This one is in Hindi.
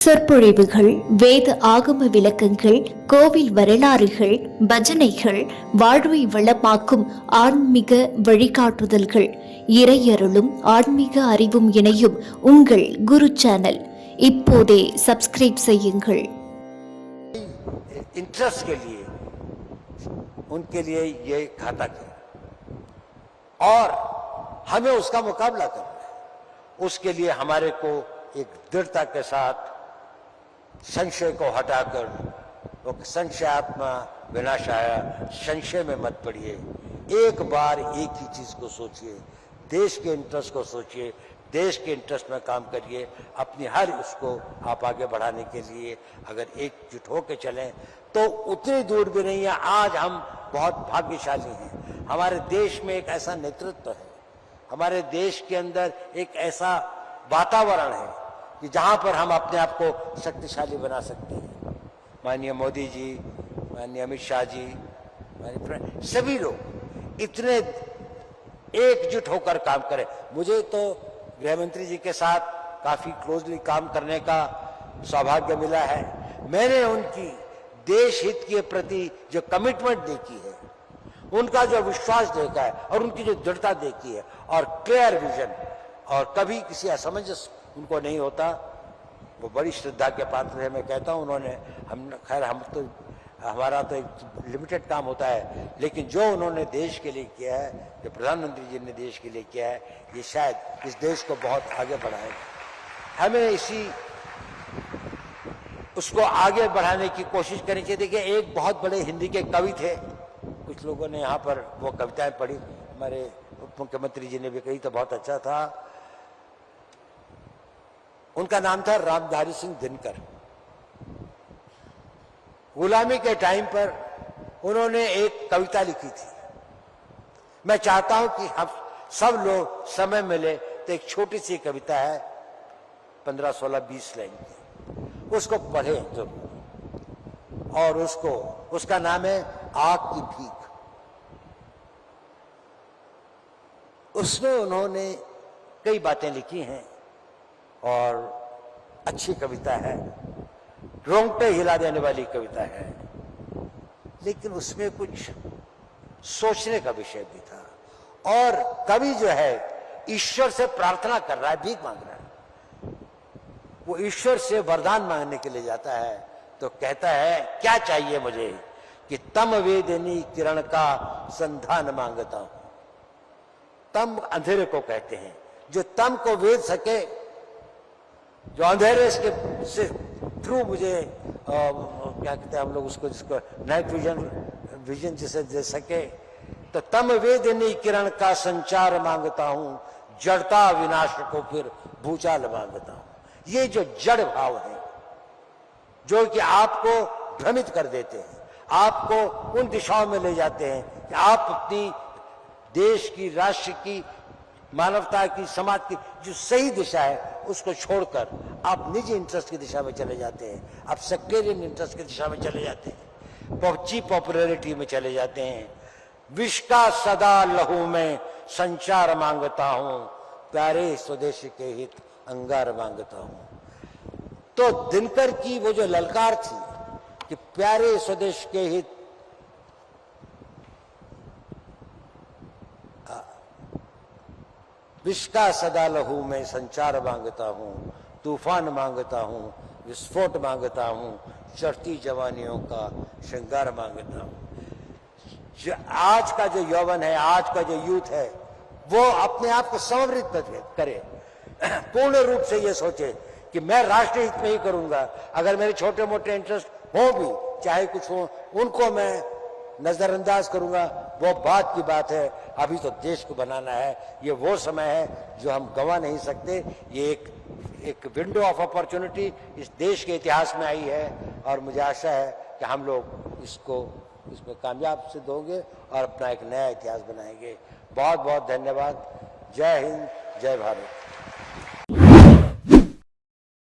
சொற்பொழிவுகள், வேத ஆகம விளக்கங்கள், கோவில் வரலாறுகள், பஜனைகள், வாழ்வை வளமாக்கும் ஆன்மீக வழிகாட்டுதல்கள், இறையருளும் ஆன்மீக அறிவும் இணையும் உங்கள் குரு சேனல். இப்போதே சப்ஸ்கிரைப் செய்யுங்கள். इंटरेस्ट के लिए उनके लिए ये घातक है और हमें उसका मुकाबला करना है। उसके लिए हमारे को एक दृढ़ता के साथ संशय को हटाकर, वो संशयात्मा विनाशाय, संशय में मत पड़िए। एक बार एक ही चीज को सोचिए, देश के इंटरेस्ट को सोचिए, देश के इंटरेस्ट में काम करिए। अपनी हर उसको आप आगे बढ़ाने के लिए अगर एकजुट होकर चलें तो उतनी दूर भी नहीं है। आज हम बहुत भाग्यशाली हैं, हमारे देश में एक ऐसा नेतृत्व है, हमारे देश के अंदर एक ऐसा वातावरण है कि जहां पर हम अपने आप को शक्तिशाली बना सकते हैं। माननीय मोदी जी, माननीय अमित शाह जी, माननीय सभी लोग इतने एकजुट होकर काम करें। मुझे तो गृह मंत्री जी के साथ काफी क्लोजली काम करने का सौभाग्य मिला है। मैंने उनकी देश हित के प्रति जो कमिटमेंट देखी है, उनका जो विश्वास देखा है और उनकी जो दृढ़ता देखी है और क्लियर विजन, और कभी किसी असमंजस उनको नहीं होता, वो बड़ी श्रद्धा के पात्र है। मैं कहता हूं उन्होंने हम तो हमारा तो एक लिमिटेड काम होता है, लेकिन जो उन्होंने देश के लिए किया है, जो प्रधानमंत्री जी ने देश के लिए किया है, ये शायद इस देश को बहुत आगे बढ़ाएगा। हमें इसी उसको आगे बढ़ाने की कोशिश करनी चाहिए। देखिए, एक बहुत बड़े हिंदी के कवि थे, कुछ लोगों ने यहाँ पर वो कविताएं पढ़ी, हमारे उप मुख्यमंत्री जी ने भी कही तो बहुत अच्छा था। उनका नाम था रामधारी सिंह दिनकर। गुलामी के टाइम पर उन्होंने एक कविता लिखी थी। मैं चाहता हूं कि हम सब लोग समय मिले तो एक छोटी सी कविता है, 15, 16, 20 लाइन की, उसको पढ़े तो, और उसका नाम है आग की भीख। उसमें उन्होंने कई बातें लिखी हैं और अच्छी कविता है, रोंगटे हिला देने वाली कविता है, लेकिन उसमें कुछ सोचने का विषय भी था। और कवि जो है ईश्वर से प्रार्थना कर रहा है, भीख मांग रहा है। वो ईश्वर से वरदान मांगने के लिए जाता है तो कहता है, क्या चाहिए मुझे कि तम वेदनी किरण का संधान मांगता हूं। तम अंधेरे को कहते हैं, जो तम को वेद सके, जो अंधेरे से थ्रू मुझे क्या कहते हैं हम लोग उसको, जिसको नाइट विजन जिसे दे सके, तो तम वेदनी किरण का संचार मांगता हूं, जड़ता विनाश को फिर भूचाल मांगता हूं। ये जो जड़ भाव है, जो कि आपको भ्रमित कर देते हैं, आपको उन दिशाओं में ले जाते हैं कि आप अपनी देश की, राष्ट्र की, मानवता की, समाज की जो सही दिशा है उसको छोड़कर आप निजी इंटरेस्ट की दिशा में चले जाते हैं, आप सेक्टेरियन इंटरेस्ट की दिशा में चले जाते हैं, चीप पॉपुलैरिटी में चले जाते हैं। विष का सदा लहू में संचार मांगता हूं, प्यारे स्वदेश के हित अंगार मांगता हूं। तो दिनकर की वो जो ललकार थी कि प्यारे स्वदेश के हित, विष का सदा लहू में संचार मांगता हूं, तूफान मांगता हूं, विस्फोट मांगता हूं, चढ़ती जवानियों का श्रृंगार मांगता हूं। आज का जो यौवन है, आज का जो यूथ है, वो अपने आप को समर्पित करे, पूर्ण रूप से ये सोचे कि मैं राष्ट्र हित में ही करूंगा। अगर मेरे छोटे मोटे इंटरेस्ट हो भी, चाहे कुछ हो, उनको मैं नजरअंदाज करूंगा, वो बात की बात है। अभी तो देश को बनाना है, ये वो समय है जो हम गंवा नहीं सकते। ये एक विंडो ऑफ अपॉर्चुनिटी इस देश के इतिहास में आई है और मुझे आशा है कि हम लोग इसमें कामयाब सिद्ध होंगे और अपना एक नया इतिहास बनाएंगे। बहुत बहुत धन्यवाद। जय हिंद, जय भारत।